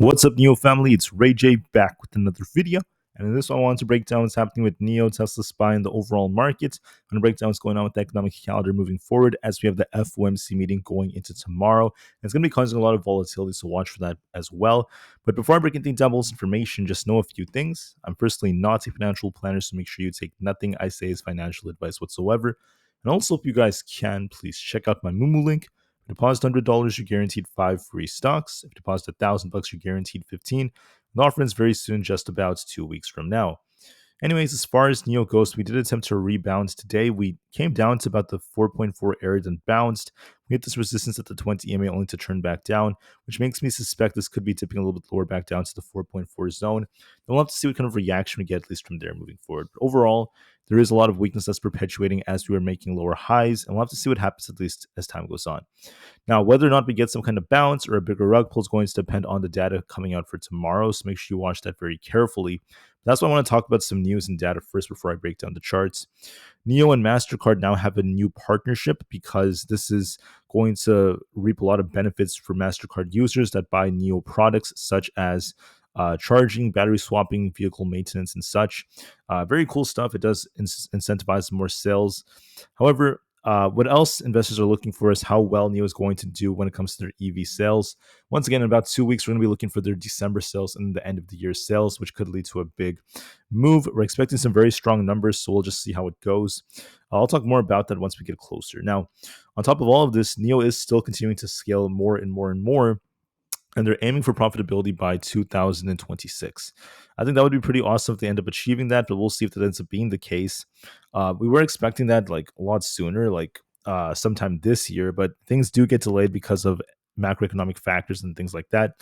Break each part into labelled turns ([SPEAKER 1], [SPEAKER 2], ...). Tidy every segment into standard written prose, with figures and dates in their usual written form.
[SPEAKER 1] What's up, NIO family? It's Rey-Jay back with another video. And in this one, I want to break down what's happening with NIO, Tesla, SPY, and the overall market. I'm going to break down what's going on with the economic calendar moving forward as we have the FOMC meeting going into tomorrow. And it's going to be causing a lot of volatility, so watch for that as well. But before I break anything down, all this information, just know a few things. I'm personally not a financial planner, so make sure you take nothing I say as financial advice whatsoever. And also, if you guys can, please check out my Moomoo link. Deposit $100, you're guaranteed 5 free stocks. If you deposit $1,000, you're guaranteed 15. The offer ends very soon, just about 2 weeks from now. Anyways, as far as NIO goes, we did attempt to rebound today. We came down to about the 4.4 area, then bounced. We hit this resistance at the 20 EMA only to turn back down, which makes me suspect this could be dipping a little bit lower back down to the 4.4 zone. Then we'll have to see what kind of reaction we get, at least from there moving forward. But overall, there is a lot of weakness that's perpetuating as we are making lower highs, and we'll have to see what happens at least as time goes on. Now, whether or not we get some kind of bounce or a bigger rug pull is going to depend on the data coming out for tomorrow, so make sure you watch that very carefully. That's why I want to talk about some news and data first before I break down the charts. NIO and MasterCard now have a new partnership because this is going to reap a lot of benefits for MasterCard users that buy NIO products such as charging, battery swapping, vehicle maintenance, and such. Very cool stuff. It does incentivize more sales. However, what else investors are looking for is how well NIO is going to do when it comes to their EV sales. Once again, in about 2 weeks, we're going to be looking for their December sales and the end of the year sales, which could lead to a big move. We're expecting some very strong numbers, so we'll just see how it goes. I'll talk more about that once we get closer. Now, on top of all of this, NIO is still continuing to scale more and more and more, and they're aiming for profitability by 2026. I think that would be pretty awesome if they end up achieving that, but we'll see if that ends up being the case. We were expecting that like a lot sooner, like sometime this year, but things do get delayed because of macroeconomic factors and things like that.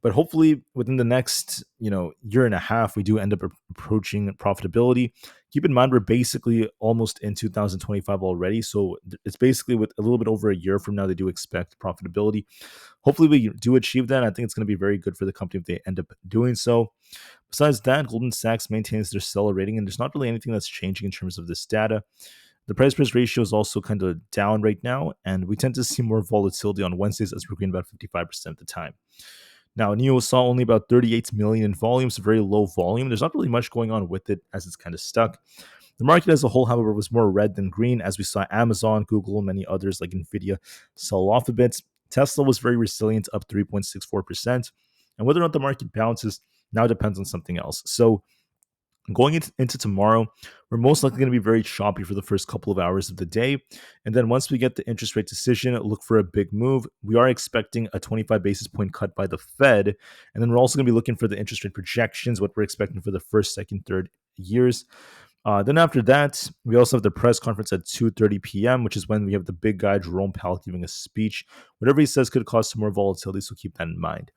[SPEAKER 1] But hopefully within the next, year and a half, we do end up approaching profitability. Keep in mind, we're basically almost in 2025 already. So it's basically with a little bit over a year from now, they do expect profitability. Hopefully we do achieve that. I think it's going to be very good for the company if they end up doing so. Besides that, Goldman Sachs maintains their seller rating, and there's not really anything that's changing in terms of this data. The price-price ratio is also kind of down right now, and we tend to see more volatility on Wednesdays as we're getting about 55% of the time. Now, NIO saw only about 38 million in volume, so very low volume. There's not really much going on with it as it's kind of stuck. The market as a whole, however, was more red than green as we saw Amazon, Google, and many others like Nvda sell off a bit. Tesla was very resilient, up 3.64%. And whether or not the market bounces now depends on something else. So going into tomorrow, we're most likely going to be very choppy for the first couple of hours of the day. And then once we get the interest rate decision, look for a big move. We are expecting a 25 basis point cut by the Fed. And then we're also going to be looking for the interest rate projections, what we're expecting for the first, second, third years. Then after that, we also have the press conference at 2:30 p.m., which is when we have the big guy, Jerome Powell, giving a speech. Whatever he says could cause some more volatility, so keep that in mind.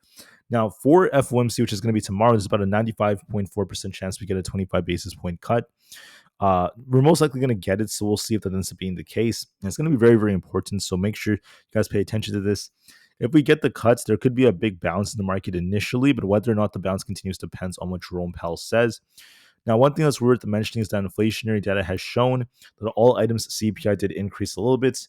[SPEAKER 1] Now, for FOMC, which is going to be tomorrow, there's about a 95.4% chance we get a 25 basis point cut. We're most likely going to get it, so we'll see if that ends up being the case. And it's going to be very, very important, so make sure you guys pay attention to this. If we get the cuts, there could be a big bounce in the market initially, but whether or not the bounce continues depends on what Jerome Powell says. Now, one thing that's worth mentioning is that inflationary data has shown that all items CPI did increase a little bit.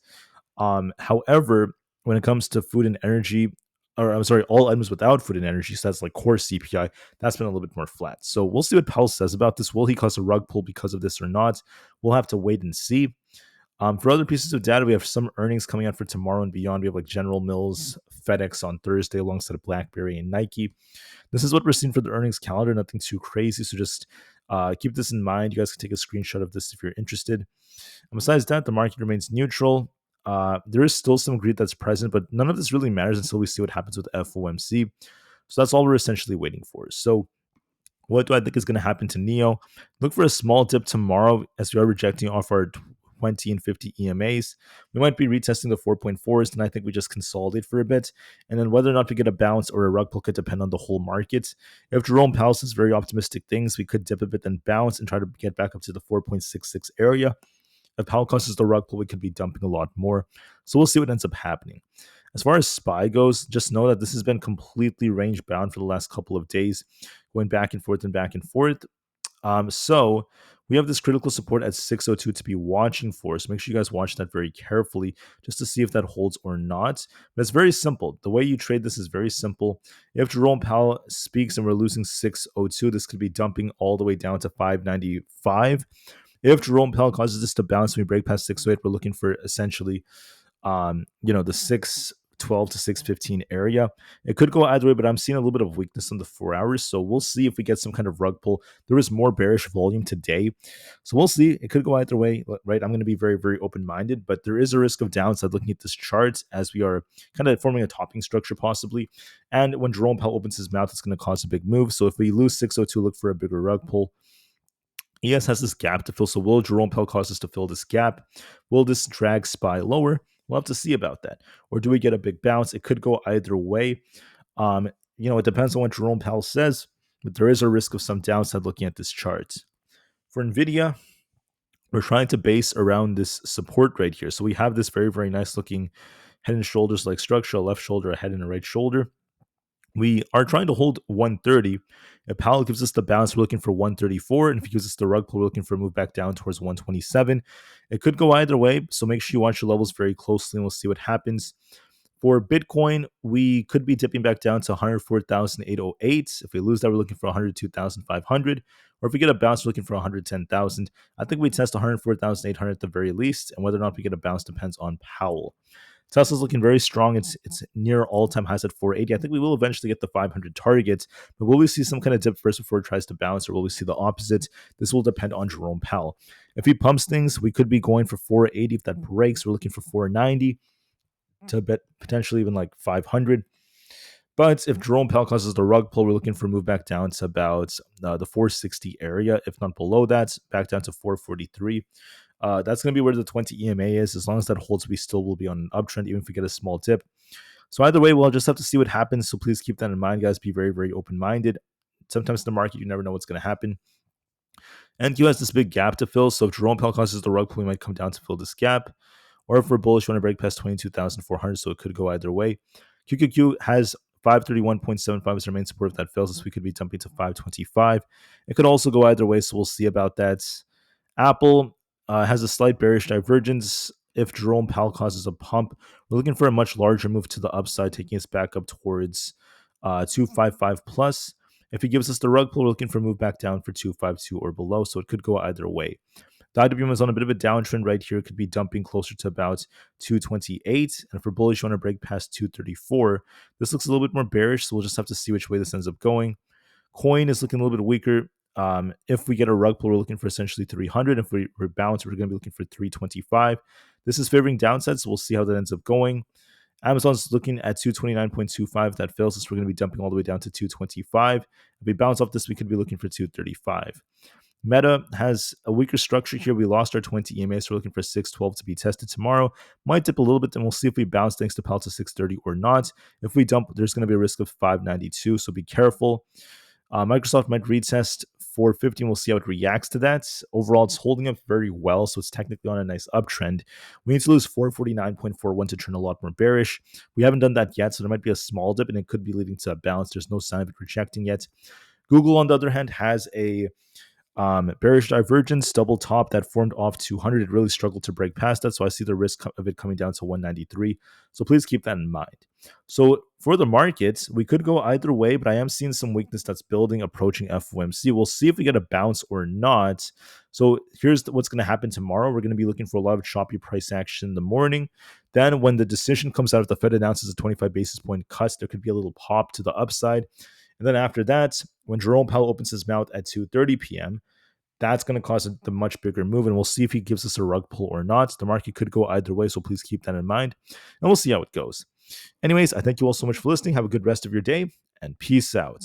[SPEAKER 1] However, when it comes to food and energy, all items without food and energy, so that's like core CPI, that's been a little bit more flat. So we'll see what Powell says about this. Will he cause a rug pull because of this or not? We'll have to wait and see. For other pieces of data, we have some earnings coming out for tomorrow and beyond. We have like General Mills, FedEx on Thursday alongside of BlackBerry and Nike. This is what we're seeing for the earnings calendar, nothing too crazy. So just keep this in mind. You guys can take a screenshot of this if you're interested. And besides that, the market remains neutral. There is still some greed that's present, but none of this really matters until we see what happens with FOMC. So that's all we're essentially waiting for. So what do I think is going to happen to NIO? Look for a small dip tomorrow as we are rejecting off our 20 and 50 EMAs. We might be retesting the 4.4s, and I think we just consolidate for a bit. And then whether or not we get a bounce or a rug pull could depend on the whole market. If Jerome Powell says very optimistic things, we could dip a bit, then bounce and try to get back up to the 4.66 area. If Powell causes the rug pull, we could be dumping a lot more. So we'll see what ends up happening. As far as SPY goes, just know that this has been completely range bound for the last couple of days, going back and forth and back and forth. So We have this critical support at 602 to be watching for. So make sure you guys watch that very carefully just to see if that holds or not. But it's very simple. The way you trade this is very simple. If Jerome Powell speaks and we're losing 602, this could be dumping all the way down to 595. If Jerome Powell causes this to bounce and we break past 608, we're looking for essentially the 612 to 615 area. It could go either way, but I'm seeing a little bit of weakness on the 4 hours. So we'll see if we get some kind of rug pull. There is more bearish volume today. So we'll see. It could go either way, right? I'm going to be very, very open-minded, but there is a risk of downside looking at this chart as we are kind of forming a topping structure possibly. And when Jerome Powell opens his mouth, it's going to cause a big move. So if we lose 602, look for a bigger rug pull. ES has this gap to fill. So will Jerome Powell cause us to fill this gap? Will this drag SPY lower? We'll have to see about that. Or do we get a big bounce? It could go either way. It depends on what Jerome Powell says, but there is a risk of some downside looking at this chart. For Nvda, we're trying to base around this support right here. So we have this very, very nice looking head and shoulders like structure, a left shoulder, a head and a right shoulder. We are trying to hold 130. If Powell gives us the bounce, we're looking for 134. And if he gives us the rug pull, we're looking for a move back down towards 127. It could go either way. So make sure you watch your levels very closely and we'll see what happens. For Bitcoin, we could be dipping back down to 104,808. If we lose that, we're looking for 102,500. Or if we get a bounce, we're looking for 110,000. I think we test 104,800 at the very least. And whether or not we get a bounce depends on Powell. Tesla's looking very strong. It's near all-time highs at 480. I think we will eventually get the 500 targets, but will we see some kind of dip first before it tries to bounce, or will we see the opposite? This will depend on Jerome Powell. If he pumps things, we could be going for 480. If that breaks, we're looking for 490 to bet potentially even like 500. But if Jerome Powell causes the rug pull, we're looking for a move back down to about the 460 area. If not below that, back down to 443. That's going to be where the 20 EMA is. As long as that holds, we still will be on an uptrend, even if we get a small dip. So either way, we'll just have to see what happens. So please keep that in mind, guys. Be very, very open-minded. Sometimes in the market, you never know what's going to happen. NQ has this big gap to fill. So if Jerome Powell causes the rug pull, we might come down to fill this gap. Or if we're bullish, we want to break past 22,400. So it could go either way. QQQ has 531.75 as our main support. If that fails us, we could be dumping to 525. It could also go either way. So we'll see about that. Aapl has a slight bearish divergence. If Jerome Powell causes a pump, we're looking for a much larger move to the upside, taking us back up towards 255 plus. If he gives us the rug pull, we're looking for a move back down for 252 or below, so it could go either way. The IWM is on a bit of a downtrend right here. It could be dumping closer to about 228. And if we're bullish, you want to break past 234. This looks a little bit more bearish, so we'll just have to see which way this ends up going. Coin is looking a little bit weaker. If we get a rug pull, we're looking for essentially 300. If we bounce, we're going to be looking for 325. This is favoring downside, so we'll see how that ends up going. Amazon's looking at 229.25. That fails us. We're going to be dumping all the way down to 225. If we bounce off this, we could be looking for 235. Meta has a weaker structure here. We lost our 20 EMA, so we're looking for 612 to be tested tomorrow. Might dip a little bit, then we'll see if we bounce thanks to Powell to 630 or not. If we dump, there's going to be a risk of 592, so be careful. Microsoft might retest 450, and we'll see how it reacts to that. Overall, it's holding up very well, so it's technically on a nice uptrend. We need to lose 449.41 to turn a lot more bearish. We haven't done that yet, so there might be a small dip, and it could be leading to a bounce. There's no sign of it rejecting yet. Google, on the other hand, has a bearish divergence, double top that formed off 200. It really struggled to break past that, so I see the risk of it coming down to 193. So please keep that in mind. So for the markets, we could go either way, but I am seeing some weakness that's building, approaching FOMC. We'll see if we get a bounce or not. So here's what's going to happen tomorrow. We're going to be looking for a lot of choppy price action in the morning. Then when the decision comes out, if the Fed announces a 25 basis point cut, there could be a little pop to the upside. And then after that, when Jerome Powell opens his mouth at 2:30 p.m., that's going to cause the much bigger move, and we'll see if he gives us a rug pull or not. The market could go either way, so please keep that in mind, and we'll see how it goes. Anyways, I thank you all so much for listening. Have a good rest of your day, and peace out.